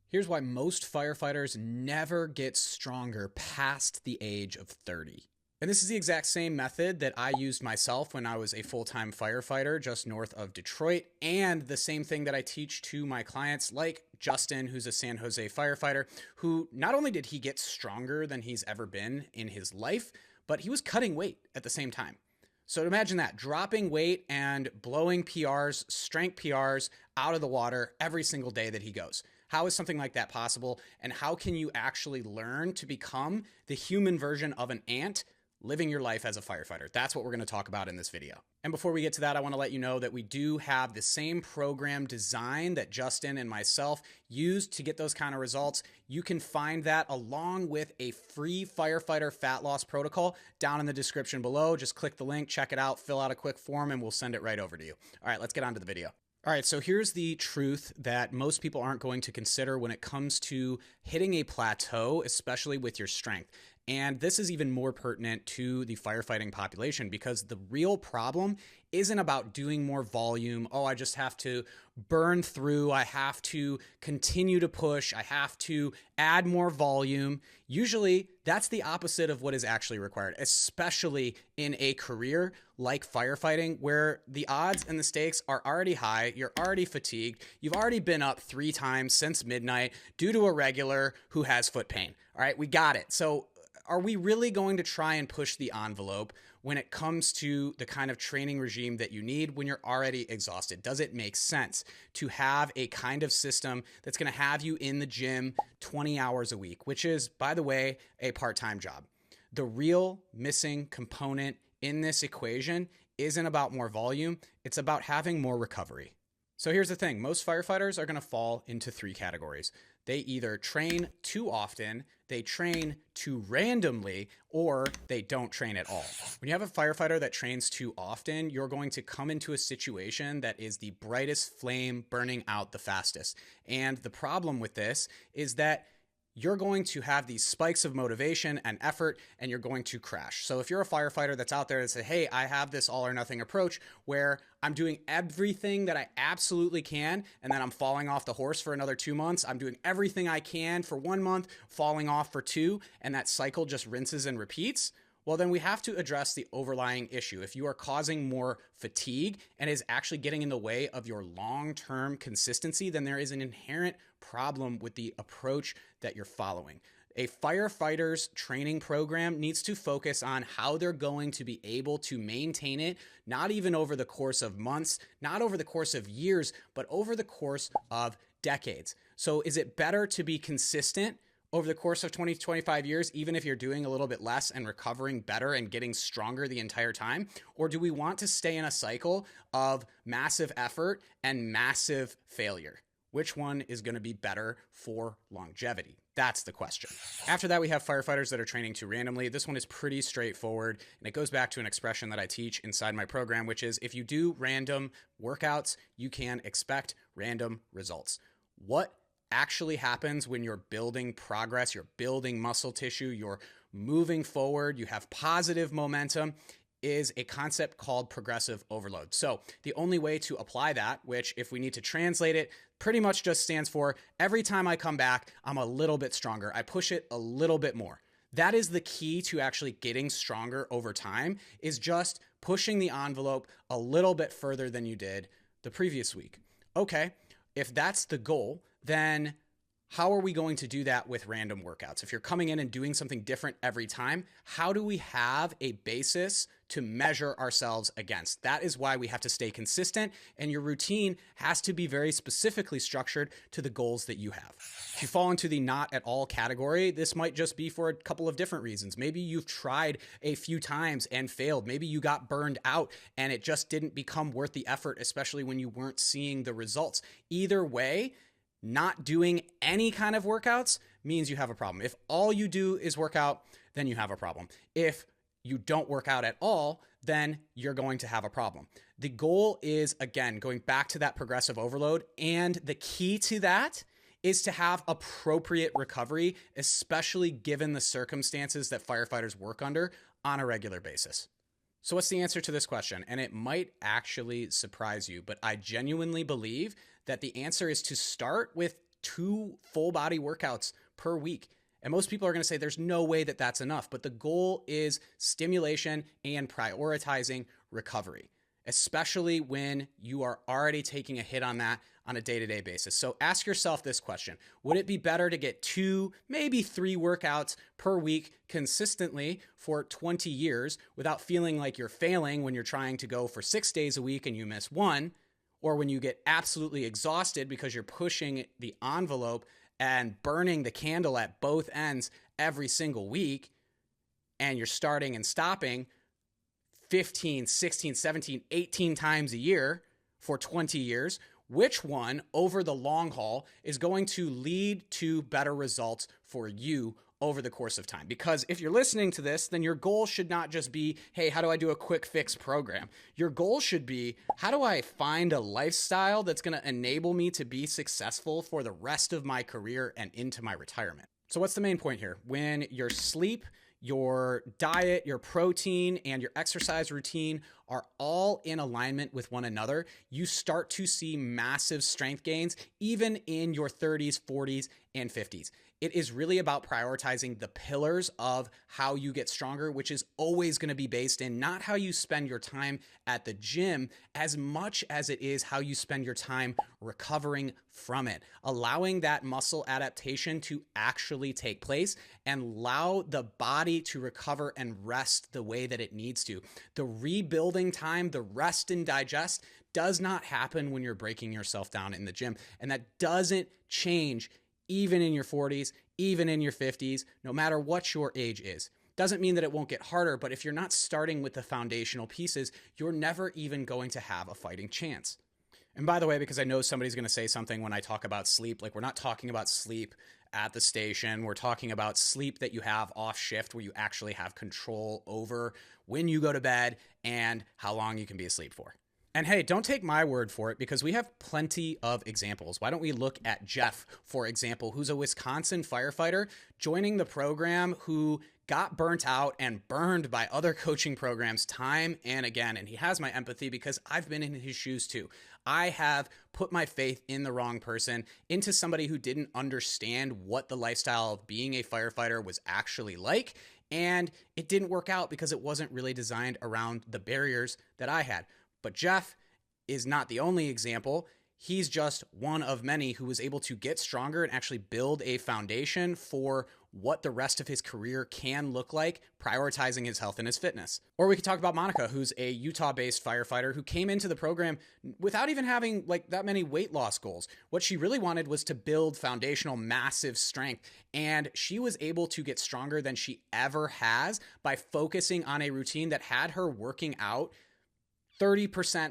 Here's why most firefighters never get stronger past the age of 30. And this is the exact same method that I used myself when I was a full-time firefighter just north of Detroit, and the same thing that I teach to my clients like Justin, who's a San Jose firefighter, who not only did he get stronger than he's ever been in his life, but he was cutting weight at the same time. So imagine that, dropping weight and blowing PRs, strength PRs out of the water every single day that he goes. How is something like that possible? And how can you actually learn to become the human version of an ant living your life as a firefighter? That's what we're going to talk about in this video. And before we get to that, I want to let you know that we do have the same program design that Justin and myself used to get those kind of results. You can find that along with a free firefighter fat loss protocol down in the description below. Just click the link, check it out, fill out a quick form, and we'll send it right over to you. All right, let's get on to the video. All right, so here's the truth that most people aren't going to consider when it comes to hitting a plateau, especially with your strength. And this is even more pertinent to the firefighting population because the real problem isn't about doing more volume. Oh, I just have to burn through. I have to continue to push. I have to add more volume. Usually that's the opposite of what is actually required, especially in a career like firefighting where the odds and the stakes are already high. You're already fatigued. You've already been up 3 times since midnight due to a regular who has foot pain. All right, we got it. So are we really going to try and push the envelope when it comes to the kind of training regime that you need when you're already exhausted? Does it make sense to have a kind of system that's going to have you in the gym 20 hours a week, which is, by the way, a part-time job? The real missing component in this equation isn't about more volume. It's about having more recovery. So here's the thing. Most firefighters are going to fall into 3 categories. They either train too often, they train too randomly, or they don't train at all. When you have a firefighter that trains too often, you're going to come into a situation that is the brightest flame burning out the fastest. And the problem with this is that you're going to have these spikes of motivation and effort, and you're going to crash. So if you're a firefighter that's out there that says, hey, I have this all or nothing approach where I'm doing everything that I absolutely can, and then I'm falling off the horse for another 2 months. I'm doing everything I can for 1 month, falling off for 2, and that cycle just rinses and repeats. Well, then we have to address the overlying issue. If you are causing more fatigue and is actually getting in the way of your long-term consistency, then there is an inherent problem with the approach that you're following. A firefighter's training program needs to focus on how they're going to be able to maintain it, not even over the course of months, not over the course of years, but over the course of decades. So is it better to be consistent over the course of 20 to 25 years, even if you're doing a little bit less and recovering better and getting stronger the entire time? Or do we want to stay in a cycle of massive effort and massive failure? Which one is going to be better for longevity? That's the question. After that, we have firefighters that are training too randomly. This one is pretty straightforward, and it goes back to an expression that I teach inside my program, which is if you do random workouts, you can expect random results. What actually happens when you're building progress, you're building muscle tissue, you're moving forward, you have positive momentum, is a concept called progressive overload. So the only way to apply that, which if we need to translate it, pretty much just stands for every time I come back, I'm a little bit stronger. I push it a little bit more. That is the key to actually getting stronger over time, is just pushing the envelope a little bit further than you did the previous week. Okay, if that's the goal, then how are we going to do that with random workouts? If you're coming in and doing something different every time, how do we have a basis to measure ourselves against? That is why we have to stay consistent, and your routine has to be very specifically structured to the goals that you have. If you fall into the not at all category, this might just be for a couple of different reasons. Maybe you've tried a few times and failed. Maybe you got burned out and it just didn't become worth the effort, especially when you weren't seeing the results. Either way, not doing any kind of workouts means you have a problem. If all you do is work out, then you have a problem. If you don't work out at all, then you're going to have a problem. The goal is, again, going back to that progressive overload, and the key to that is to have appropriate recovery, especially given the circumstances that firefighters work under on a regular basis. So what's the answer to this question? And it might actually surprise you, but I genuinely believe that the answer is to start with 2 full body workouts per week. And most people are going to say there's no way that that's enough. But the goal is stimulation and prioritizing recovery, especially when you are already taking a hit on that on a day-to-day basis. So ask yourself this question: would it be better to get 2, maybe 3 workouts per week consistently for 20 years without feeling like you're failing when you're trying to go for 6 days a week and you miss 1, or when you get absolutely exhausted because you're pushing the envelope and burning the candle at both ends every single week, and you're starting and stopping 15, 16, 17, 18 times a year for 20 years? Which one over the long haul is going to lead to better results for you over the course of time? Because if you're listening to this, then your goal should not just be, hey, how do I do a quick fix program? Your goal should be, how do I find a lifestyle that's going to enable me to be successful for the rest of my career and into my retirement? So what's the main point here? When your sleep, your diet, your protein, and your exercise routine are all in alignment with one another, you start to see massive strength gains even in your 30s, 40s, and 50s. It is really about prioritizing the pillars of how you get stronger, which is always going to be based in not how you spend your time at the gym as much as it is how you spend your time recovering from it, allowing that muscle adaptation to actually take place and allow the body to recover and rest the way that it needs to. The rebuilding time, the rest and digest does not happen when you're breaking yourself down in the gym. And that doesn't change even in your 40s, even in your 50s, no matter what your age is. Doesn't mean that it won't get harder, but if you're not starting with the foundational pieces, you're never even going to have a fighting chance. And by the way, because I know somebody's going to say something when I talk about sleep, like we're not talking about sleep at the station. We're talking about sleep that you have off shift where you actually have control over when you go to bed and how long you can be asleep for. And hey, don't take my word for it, because we have plenty of examples. Why don't we look at Jeff, for example, who's a Wisconsin firefighter joining the program, who got burnt out and burned by other coaching programs time and again. And he has my empathy because I've been in his shoes too. I have put my faith in the wrong person, into somebody who didn't understand what the lifestyle of being a firefighter was actually like. And it didn't work out because it wasn't really designed around the barriers that I had. But Jeff is not the only example. He's just one of many who was able to get stronger and actually build a foundation for what the rest of his career can look like, prioritizing his health and his fitness. Or we could talk about Monica, who's a Utah-based firefighter who came into the program without even having like that many weight loss goals. What she really wanted was to build foundational, massive strength. And she was able to get stronger than she ever has by focusing on a routine that had her working out 30%,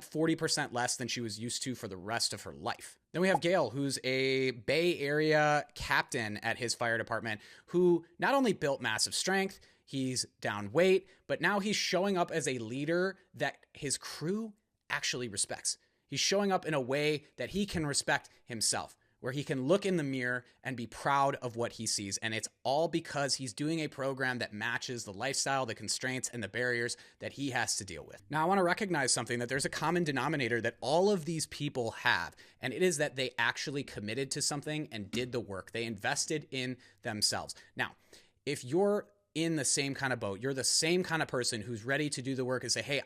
40% less than she was used to for the rest of her life. Then we have Gail, who's a Bay Area captain at his fire department, who not only built massive strength, he's down weight, but now he's showing up as a leader that his crew actually respects. He's showing up in a way that he can respect himself, where he can look in the mirror and be proud of what he sees. And it's all because he's doing a program that matches the lifestyle, the constraints, and the barriers that he has to deal with. Now, I want to recognize something, that there's a common denominator that all of these people have, and it is that they actually committed to something and did the work. They invested in themselves. Now, if you're in the same kind of boat, you're the same kind of person who's ready to do the work and say, hey,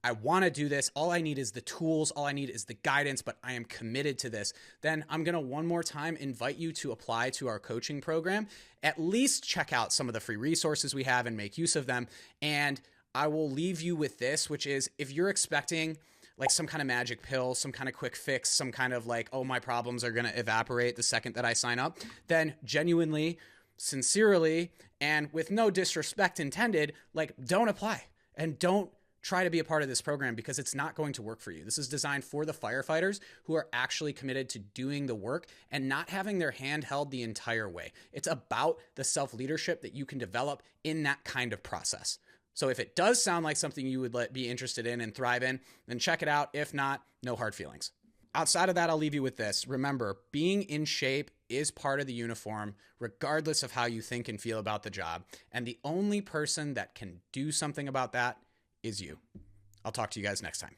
I want to do this. All I need is the tools. All I need is the guidance, but I am committed to this. Then I'm going to one more time invite you to apply to our coaching program. At least check out some of the free resources we have and make use of them. And I will leave you with this, which is, if you're expecting like some kind of magic pill, some kind of quick fix, some kind of like, oh, my problems are going to evaporate the second that I sign up, then genuinely, sincerely, and with no disrespect intended, like, don't apply and don't try to be a part of this program, because it's not going to work for you. This is designed for the firefighters who are actually committed to doing the work and not having their hand held the entire way. It's about the self-leadership that you can develop in that kind of process. So if it does sound like something you would be interested in and thrive in, then check it out. If not, no hard feelings. Outside of that, I'll leave you with this. Remember, being in shape is part of the uniform, regardless of how you think and feel about the job. And the only person that can do something about that is you. I'll talk to you guys next time.